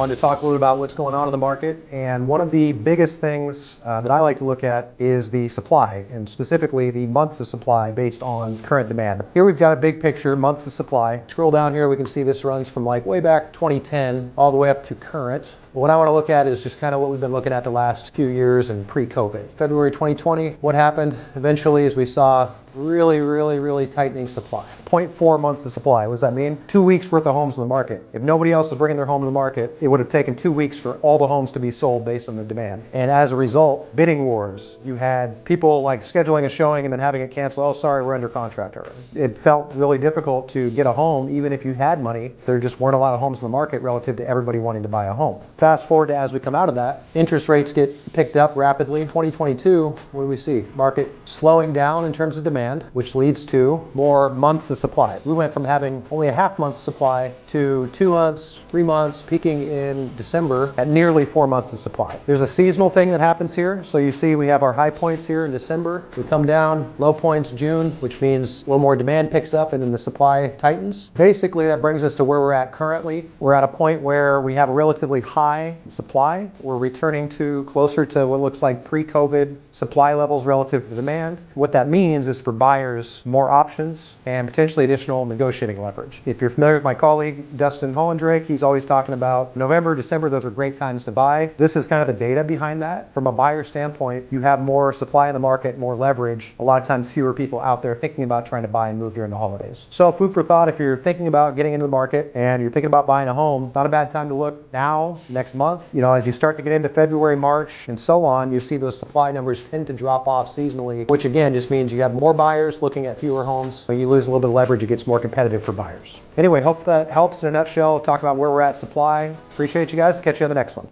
Wanted to talk a little about what's going on in the market. And one of the biggest things that I like to look at is the supply, and specifically the months of supply based on current demand. Here we've got a big picture, months of supply. Scroll down here, we can see this runs from like way back 2010 all the way up to current. What I want to look at is just kind of what we've been looking at the last few years and pre-COVID. February 2020, what happened eventually is we saw really tightening supply. 0.4 months of supply. What does that mean? 2 weeks worth of homes in the market. If nobody else was bringing their home to the market, it would have taken 2 weeks for all the homes to be sold based on the demand. And as a result, bidding wars. You had people like scheduling a showing and then having it canceled. Oh, sorry, we're under contract already. It felt really difficult to get a home, even if you had money. There just weren't a lot of homes in the market relative to everybody wanting to buy a home. Fast forward to as we come out of that, interest rates get picked up rapidly. In 2022, what do we see? Market slowing down in terms of demand, which leads to more months of supply. We went from having only a half month's supply to 2 months, 3 months, peaking in December at nearly 4 months of supply. There's a seasonal thing that happens here. So you see we have our high points here in December. We come down, low points June, which means a little more demand picks up and then the supply tightens. Basically, that brings us to where we're at currently. We're at a point where we have a relatively high supply. We're returning to closer to what looks like pre-COVID supply levels relative to demand. What that means is for buyers, more options and potentially additional negotiating leverage. If you're familiar with my colleague, Dustin Hollendrake, he's always talking about November, December, those are great times to buy. This is kind of the data behind that. From a buyer standpoint, you have more supply in the market, more leverage, a lot of times fewer people out there thinking about trying to buy and move during the holidays. So food for thought, if you're thinking about getting into the market and you're thinking about buying a home, not a bad time to look now, next month. You know, as you start to get into February, March, and so on, you see those supply numbers tend to drop off seasonally, which again just means you have more buyers looking at fewer homes. When you lose a little bit of leverage, it gets more competitive for buyers. Anyway, hope that helps in a nutshell. Talk about where we're at supply. Appreciate you guys. Catch you on the next one.